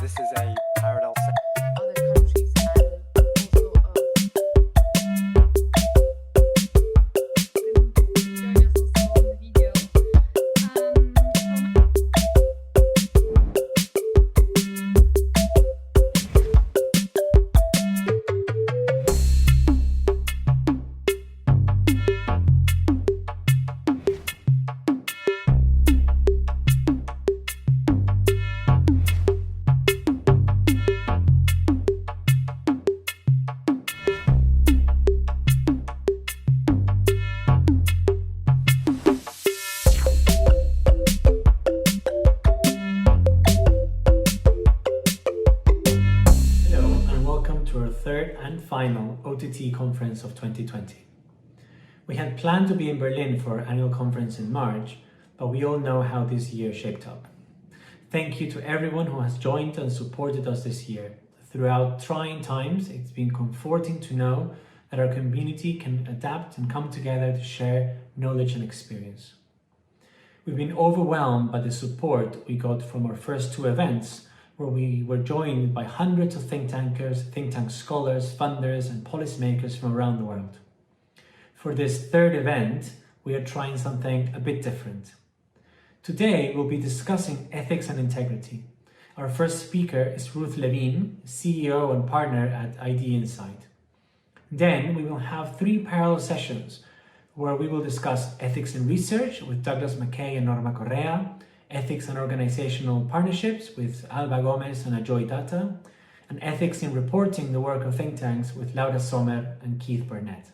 this is a parallel other countries and also join us also on the video. To our third and final OTT Conference of 2020. We had planned to be in Berlin for our annual conference in March, but we all know how this year shaped up. Thank you to everyone who has joined and supported us this year. Throughout trying times, it's been comforting to know that our community can adapt and come together to share knowledge and experience. We've been overwhelmed by the support we got from our first two events, where we were joined by hundreds of think tankers, think tank scholars, funders, and policymakers from around the world. For this third event, we are trying something a bit different. Today, we'll be discussing ethics and integrity. Our first speaker is Ruth Levine, CEO and partner at IDinsight. Then we will have 3 parallel sessions where we will discuss ethics in research with Douglas McKay and Norma Correa, ethics and organizational partnerships with Alba Gomez and Ajoy Data, and ethics in reporting the work of think tanks with Laura Sommer and Keith Burnett.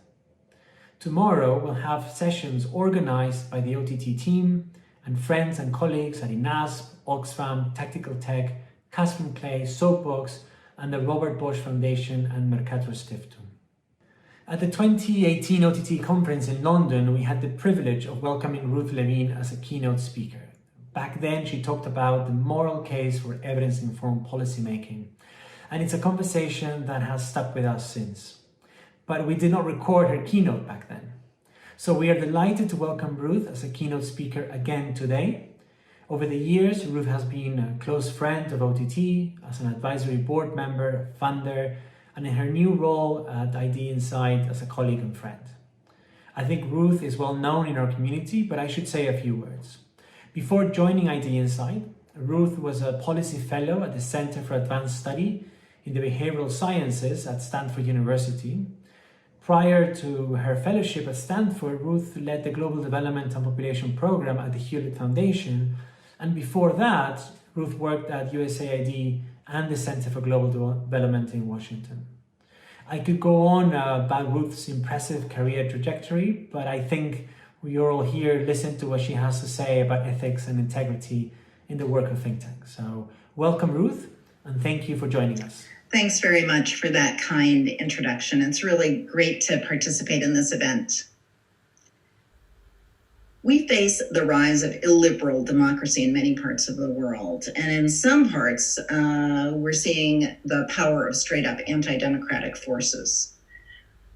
Tomorrow, we'll have sessions organized by the OTT team and friends and colleagues at INASP, Oxfam, Tactical Tech, Casper Clay, Soapbox, and the Robert Bosch Foundation and Mercator Stiftung. At the 2018 OTT conference in London, we had the privilege of welcoming Ruth Levine as a keynote speaker. Back then, she talked about the moral case for evidence-informed policymaking, and it's a conversation that has stuck with us since. But we did not record her keynote back then. So we are delighted to welcome Ruth as a keynote speaker again today. Over the years, Ruth has been a close friend of OTT, as an advisory board member, funder, and in her new role at IDinsight as a colleague and friend. I think Ruth is well known in our community, but I should say a few words. Before joining IDinsight, Ruth was a policy fellow at the Center for Advanced Study in the Behavioral Sciences at Stanford University. Prior to her fellowship at Stanford, Ruth led the Global Development and Population Program at the Hewlett Foundation. And before that, Ruth worked at USAID and the Center for Global Development in Washington. I could go on about Ruth's impressive career trajectory, but I think you're all here listen to what she has to say about ethics and integrity in the work of think tanks. So welcome, Ruth, and thank you for joining us. Thanks very much for that kind introduction. It's really great to participate in this event. We face the rise of illiberal democracy in many parts of the world, and in some parts, we're seeing the power of straight-up anti-democratic forces.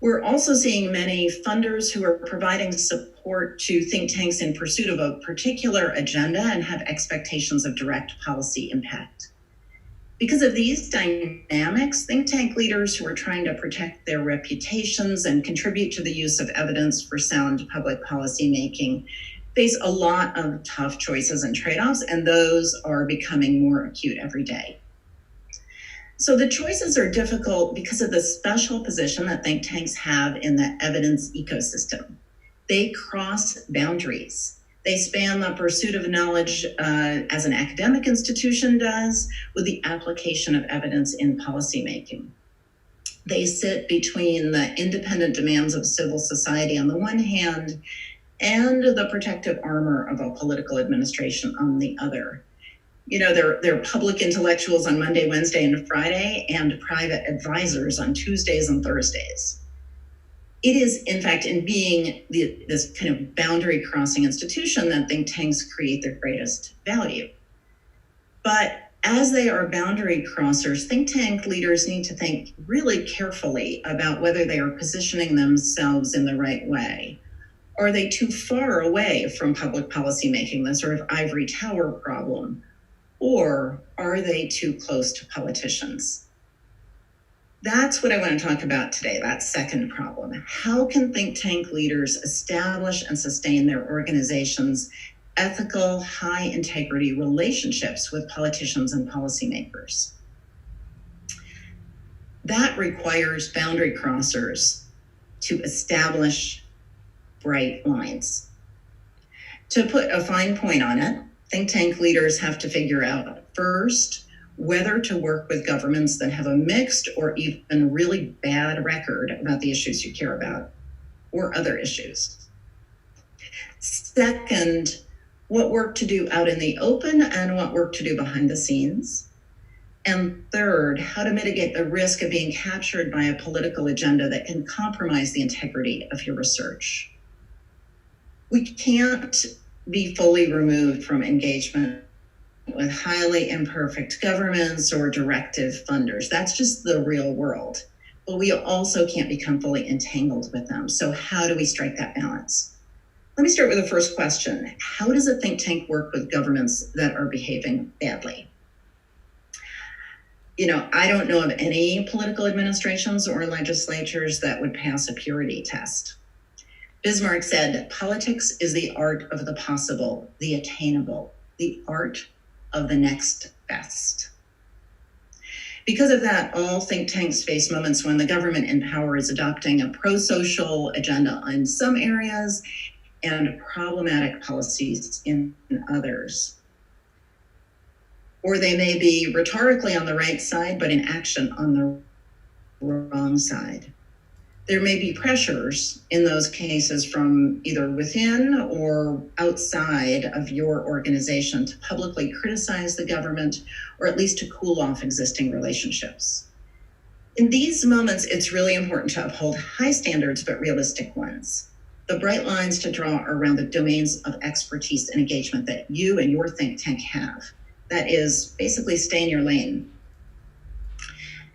We're also seeing many funders who are providing support to think tanks in pursuit of a particular agenda and have expectations of direct policy impact. Because of these dynamics, think tank leaders who are trying to protect their reputations and contribute to the use of evidence for sound public policy making face a lot of tough choices and trade-offs, and those are becoming more acute every day. So the choices are difficult because of the special position that think tanks have in the evidence ecosystem. They cross boundaries. They span the pursuit of knowledge as an academic institution does with the application of evidence in policymaking. They sit between the independent demands of civil society on the one hand and the protective armor of a political administration on the other. You know, they're public intellectuals on Monday, Wednesday, and Friday, and private advisors on Tuesdays and Thursdays. It is, in fact, in being this kind of boundary-crossing institution that think tanks create their greatest value. But as they are boundary crossers, think tank leaders need to think really carefully about whether they are positioning themselves in the right way. Are they too far away from public policy making, the sort of ivory tower problem? Or are they too close to politicians? That's what I want to talk about today, that second problem. How can think tank leaders establish and sustain their organizations' ethical, high integrity relationships with politicians and policymakers? That requires boundary crossers to establish bright lines. To put a fine point on it, think tank leaders have to figure out first whether to work with governments that have a mixed or even really bad record about the issues you care about or other issues. Second, what work to do out in the open and what work to do behind the scenes. And third, how to mitigate the risk of being captured by a political agenda that can compromise the integrity of your research. We can't be fully removed from engagement with highly imperfect governments or directive funders. That's just the real world. But we also can't become fully entangled with them. So how do we strike that balance? Let me start with the first question. How does a think tank work with governments that are behaving badly? I don't know of any political administrations or legislatures that would pass a purity test. Bismarck said, politics is the art of the possible, the attainable, the art of the next best. Because of that, all think tanks face moments when the government in power is adopting a pro-social agenda in some areas and problematic policies in others. Or they may be rhetorically on the right side, but in action on the wrong side. There may be pressures in those cases from either within or outside of your organization to publicly criticize the government or at least to cool off existing relationships. In these moments, it's really important to uphold high standards, but realistic ones. The bright lines to draw are around the domains of expertise and engagement that you and your think tank have. That is, basically stay in your lane.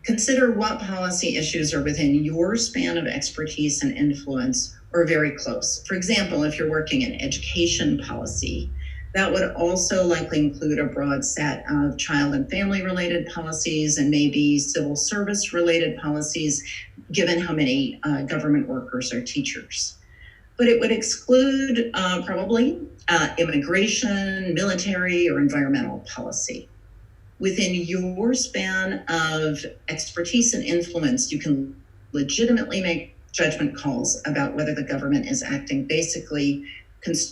Consider what policy issues are within your span of expertise and influence or very close. For example, if you're working in education policy, that would also likely include a broad set of child and family related policies and maybe civil service related policies, given how many government workers are teachers. But it would exclude probably immigration, military, or environmental policy. Within your span of expertise and influence, you can legitimately make judgment calls about whether the government is acting basically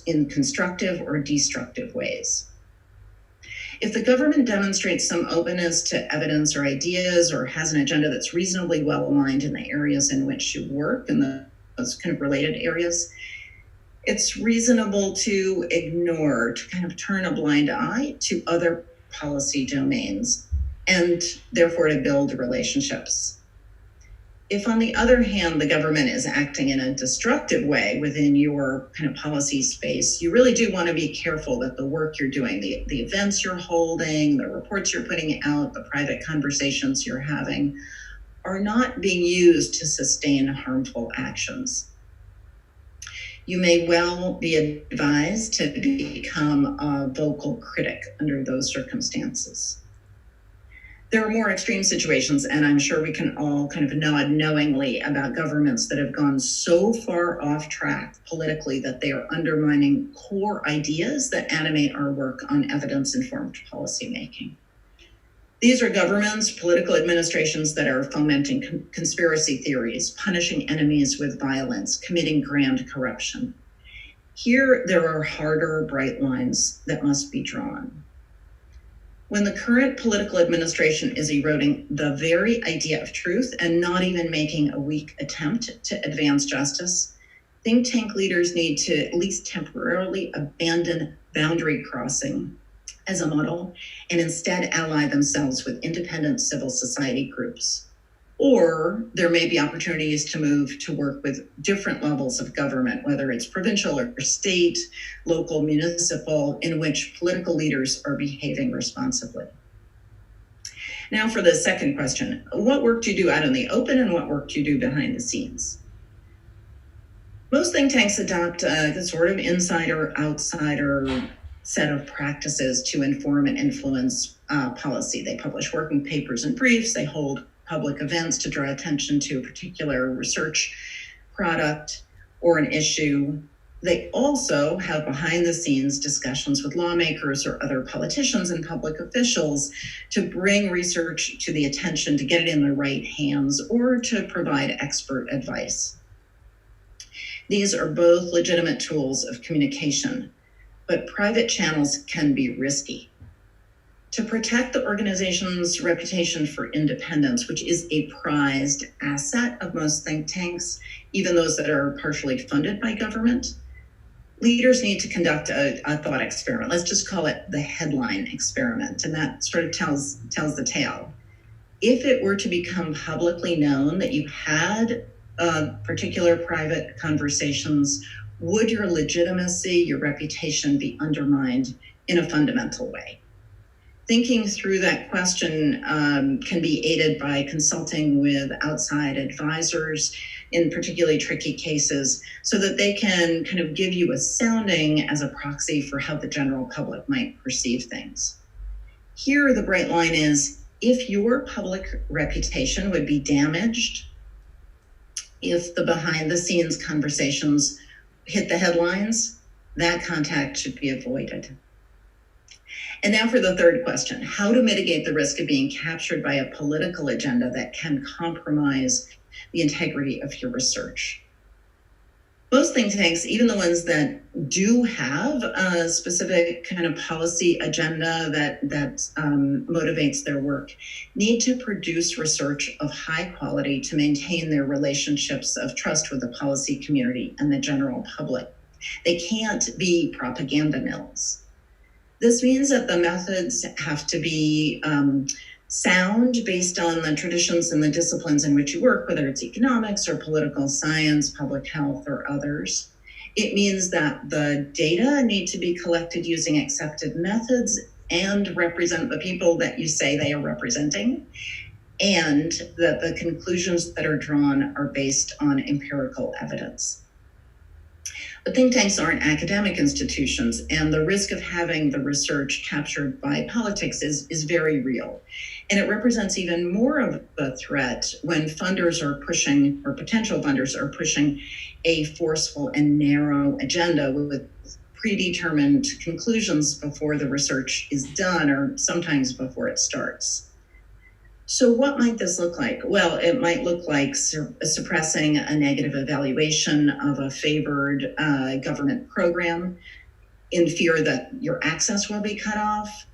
in constructive or destructive ways. If the government demonstrates some openness to evidence or ideas or has an agenda that's reasonably well aligned in the areas in which you work and those kind of related areas, it's reasonable to ignore, to kind of turn a blind eye to other policy domains and therefore to build relationships. If, on the other hand, the government is acting in a destructive way within your kind of policy space, you really do want to be careful that the work you're doing, the events you're holding, the reports you're putting out, the private conversations you're having, are not being used to sustain harmful actions. You may well be advised to become a vocal critic under those circumstances. There are more extreme situations, and I'm sure we can all kind of nod knowingly about governments that have gone so far off track politically that they are undermining core ideas that animate our work on evidence-informed policymaking. These are governments, political administrations that are fomenting conspiracy theories, punishing enemies with violence, committing grand corruption. Here, there are harder, bright lines that must be drawn. When the current political administration is eroding the very idea of truth and not even making a weak attempt to advance justice, think tank leaders need to at least temporarily abandon boundary crossing as a model and instead ally themselves with independent civil society groups. Or there may be opportunities to move to work with different levels of government, whether it's provincial or state, local, municipal, in which political leaders are behaving responsibly. Now for the second question, what work do you do out in the open and what work do you do behind the scenes? Most think tanks adopt the sort of insider-outsider set of practices to inform and influence policy. They publish working papers and briefs. They hold public events to draw attention to a particular research product or an issue. They also have behind the scenes discussions with lawmakers or other politicians and public officials to bring research to the attention, to get it in the right hands, or to provide expert advice. These are both legitimate tools of communication, but private channels can be risky. To protect the organization's reputation for independence, which is a prized asset of most think tanks, even those that are partially funded by government, leaders need to conduct a thought experiment. Let's just call it the headline experiment, and that sort of tells the tale. If it were to become publicly known that you had particular private conversations, would your legitimacy, your reputation be undermined in a fundamental way? Thinking through that question can be aided by consulting with outside advisors in particularly tricky cases so that they can kind of give you a sounding as a proxy for how the general public might perceive things. Here, the bright line is, if your public reputation would be damaged if the behind the scenes conversations hit the headlines, that contact should be avoided. And now for the third question, how to mitigate the risk of being captured by a political agenda that can compromise the integrity of your research. Most think tanks, even the ones that do have a specific kind of policy agenda that motivates their work, need to produce research of high quality to maintain their relationships of trust with the policy community and the general public. They can't be propaganda mills. This means that the methods have to be sound based on the traditions and the disciplines in which you work, whether it's economics or political science, public health, or others. It means that the data need to be collected using accepted methods and represent the people that you say they are representing, and that the conclusions that are drawn are based on empirical evidence. But think tanks aren't academic institutions, and the risk of having the research captured by politics is very real. And it represents even more of a threat when funders are pushing, or potential funders are pushing, a forceful and narrow agenda with predetermined conclusions before the research is done, or sometimes before it starts. So what might this look like? Well, it might look like suppressing a negative evaluation of a favored government program in fear that your access will be cut off.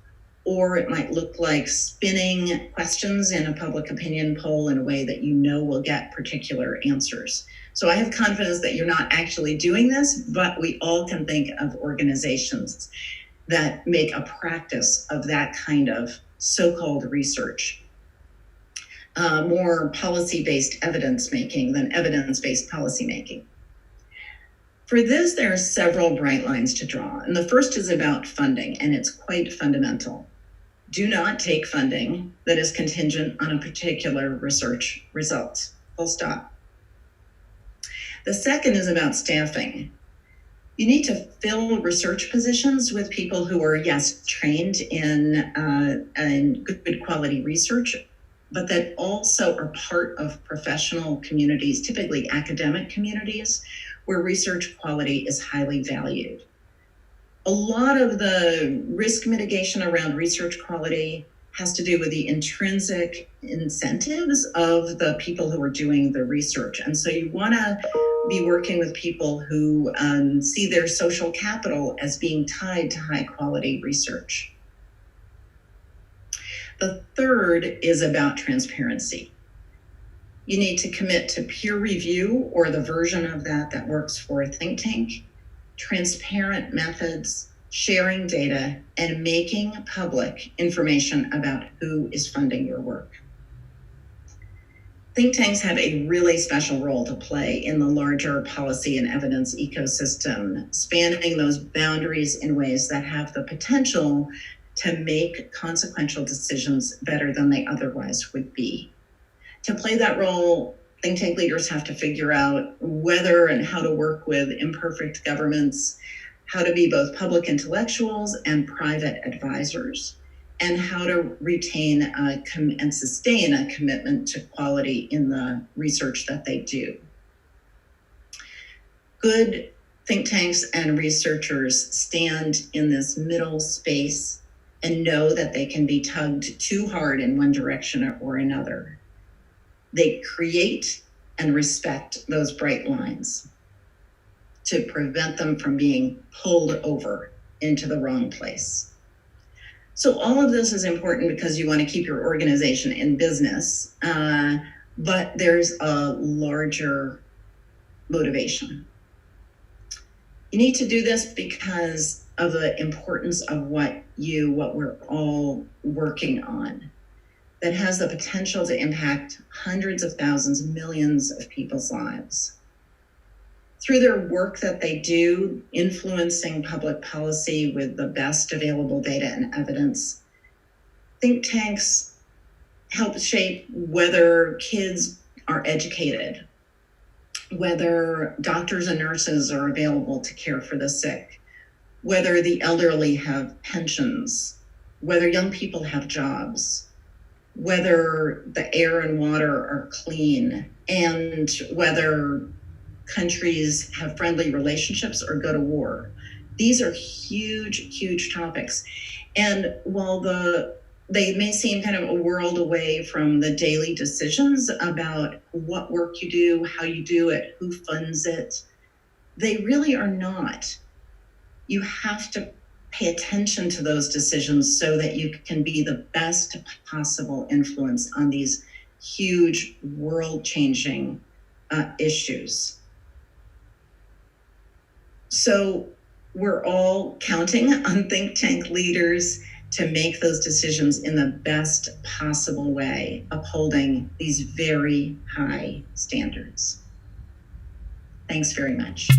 Or it might look like spinning questions in a public opinion poll in a way that you know will get particular answers. So I have confidence that you're not actually doing this, but we all can think of organizations that make a practice of that kind of so-called research. More policy-based evidence making than evidence-based policy making. For this, there are several bright lines to draw. And the first is about funding, and it's quite fundamental. Do not take funding that is contingent on a particular research result. Full stop. The second is about staffing. You need to fill research positions with people who are, yes, trained in good quality research, but that also are part of professional communities, typically academic communities, where research quality is highly valued. A lot of the risk mitigation around research quality has to do with the intrinsic incentives of the people who are doing the research. And so you want to be working with people who see their social capital as being tied to high quality research. The third is about transparency. You need to commit to peer review, or the version of that works for a think tank, transparent methods, sharing data, and making public information about who is funding your work. Think tanks have a really special role to play in the larger policy and evidence ecosystem, spanning those boundaries in ways that have the potential to make consequential decisions better than they otherwise would be. To play that role, think tank leaders have to figure out whether and how to work with imperfect governments, how to be both public intellectuals and private advisors, and how to retain and sustain a commitment to quality in the research that they do. Good think tanks and researchers stand in this middle space and know that they can be tugged too hard in one direction or another. They create and respect those bright lines to prevent them from being pulled over into the wrong place. So all of this is important because you want to keep your organization in business, but there's a larger motivation. You need to do this because of the importance of what we're all working on, that has the potential to impact hundreds of thousands, millions of people's lives. Through their work that they do, influencing public policy with the best available data and evidence, think tanks help shape whether kids are educated, whether doctors and nurses are available to care for the sick, whether the elderly have pensions, whether young people have jobs, whether the air and water are clean, and whether countries have friendly relationships or go to war. These are huge, huge topics. And while they may seem kind of a world away from the daily decisions about what work you do, how you do it, who funds it, they really are not. You have to pay attention to those decisions so that you can be the best possible influence on these huge world-changing issues. So we're all counting on think tank leaders to make those decisions in the best possible way, upholding these very high standards. Thanks very much.